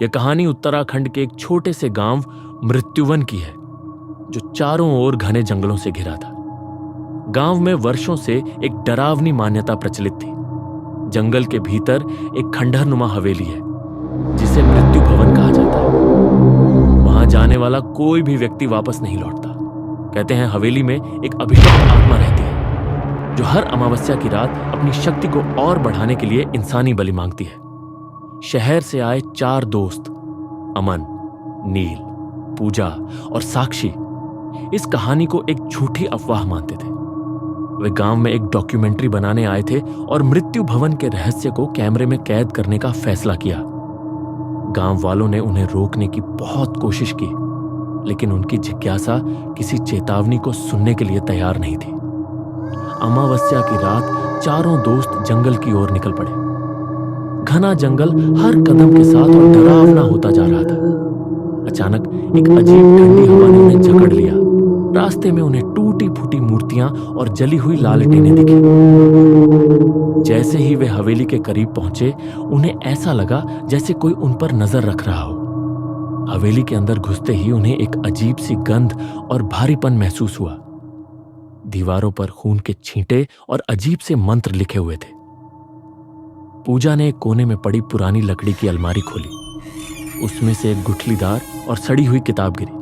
यह कहानी उत्तराखंड के एक छोटे से गांव मृत्युवन की है, जो चारों ओर घने जंगलों से घिरा था। गांव में वर्षों से एक डरावनी मान्यता प्रचलित थी। जंगल के भीतर एक खंडहरनुमा हवेली है, जिसे मृत्यु भवन कहा जाता है। वहां जाने वाला कोई भी व्यक्ति वापस नहीं लौटता। कहते हैं हवेली में एक अभिशप्त आत्मा रहती है, जो हर अमावस्या की रात अपनी शक्ति को और बढ़ाने के लिए इंसानी बलि मांगती है। शहर से आए 4 दोस्त, अमन, नील, पूजा और साक्षी, इस कहानी को एक झूठी अफवाह मानते थे। वे गांव में एक डॉक्यूमेंट्री बनाने आए थे और मृत्यु भवन के रहस्य को कैमरे में कैद करने का फैसला किया। गांव वालों ने उन्हें रोकने की बहुत कोशिश की, लेकिन उनकी जिज्ञासा किसी चेतावनी को सुनने के लिए तैयार नहीं थी। अमावस्या की रात चारों दोस्त जंगल की ओर निकल पड़े। घना जंगल हर कदम के साथ और डरावना होता जा रहा था। अचानक एक अजीब ठंडी हवा ने उन्हें जकड़ लिया। रास्ते में उन्हें टूटी फूटी मूर्तियां और जली हुई लालटेनें दिखी। जैसे ही वे हवेली के करीब पहुंचे, उन्हें ऐसा लगा जैसे कोई उन पर नजर रख रहा हो। हवेली के अंदर घुसते ही उन्हें एक अजीब सी गंध और भारीपन महसूस हुआ। दीवारों पर खून के छींटे और अजीब से मंत्र लिखे हुए थे। पूजा ने एक कोने में पड़ी पुरानी लकड़ी की अलमारी खोली। उसमें से एक गुठलीदार और सड़ी हुई किताब गिरी।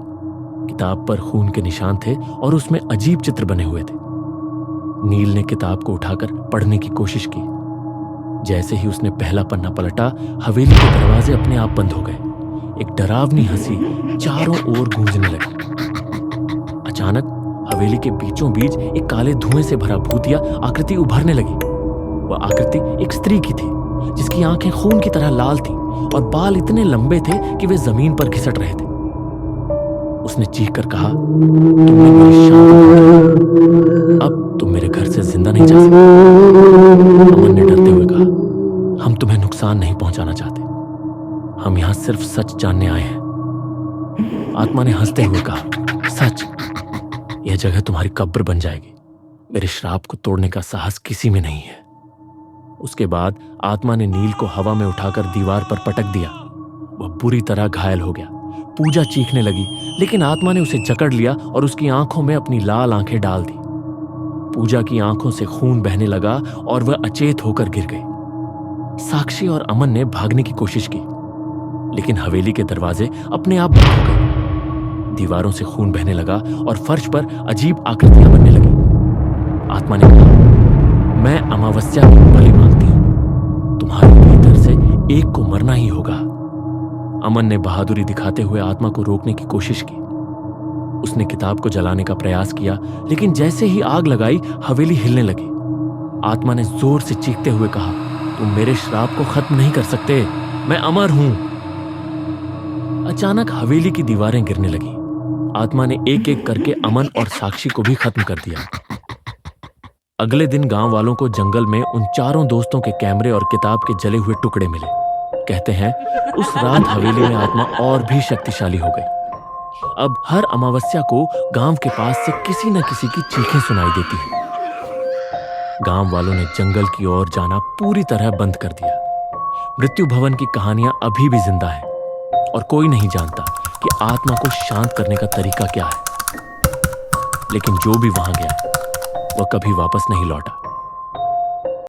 किताब पर खून के निशान थे और उसमें अजीब चित्र बने हुए थे। नील ने किताब को उठाकर पढ़ने की कोशिश की। जैसे ही उसने पहला पन्ना पलटा, हवेली के दरवाजे अपने आप बंद हो गए। एक डरावनी हंसी चारों ओर गूंजने लगी। अचानक हवेली के बीचों बीच एक काले धुएं से भरा भूतिया आकृति उभरने लगी। वह आकृति एक स्त्री की थी, जिसकी आंखें खून की तरह लाल थीं और बाल इतने लंबे थे कि वे जमीन पर घिसट रहे थे। उसने चीख कर कहा, तुमने मेरी शान तोड़ी। अब तुम मेरे घर से जिंदा नहीं जा सकते। अमन ने डरते हुए कहा, हम तुम्हें नुकसान नहीं पहुंचाना चाहते, हम यहां सिर्फ सच जानने आए हैं। आत्मा ने हंसते हुए कहा, सच? यह जगह तुम्हारी कब्र बन जाएगी। मेरे श्राप को तोड़ने का साहस किसी में नहीं है। उसके बाद आत्मा ने नील को हवा में उठाकर दीवार पर पटक दिया। वह बुरी तरह घायल हो गया। पूजा चीखने लगी, लेकिन आत्मा ने उसे जकड़ लिया और उसकी आंखों में अपनी लाल आंखें डाल दी। पूजा की आंखों से खून बहने लगा और वह अचेत होकर गिर गई। साक्षी और अमन ने भागने की कोशिश की, लेकिन हवेली के दरवाजे अपने आप बंद हो गए। दीवारों से खून बहने लगा और फर्श पर अजीब आकृतियां बनने लगी। आत्मा ने कहा, मैं अमावस्या की बलि मांगती हूं। तुम्हारे भीतर से एक को मरना ही होगा। अमन ने बहादुरी दिखाते हुए आत्मा को रोकने की कोशिश की। उसने किताब को जलाने का प्रयास किया, लेकिन जैसे ही आग लगाई, हवेली हिलने लगी। आत्मा ने जोर से चीखते हुए कहा, तुम मेरे श्राप को खत्म नहीं कर सकते, मैं अमर हूं। अचानक हवेली की दीवारें गिरने लगी। आत्मा ने एक एक करके अमन और साक्षी को भी खत्म कर दिया। अगले दिन गांव वालों को जंगल में उन चारों दोस्तों के कैमरे और किताब के जले हुए टुकड़े मिले। कहते हैं उस रात हवेली में आत्मा और भी शक्तिशाली हो गई। अब हर अमावस्या को गांव के पास से किसी न किसी की चीखें सुनाई देती हैं। गांव वालों ने जंगल की ओर जाना पूरी तरह बंद कर दिया। मृत्यु भवन की कहानियां अभी भी जिंदा है और कोई नहीं जानता कि आत्मा को शांत करने का तरीका क्या है। लेकिन जो भी वहां गया, वह कभी वापस नहीं लौटा।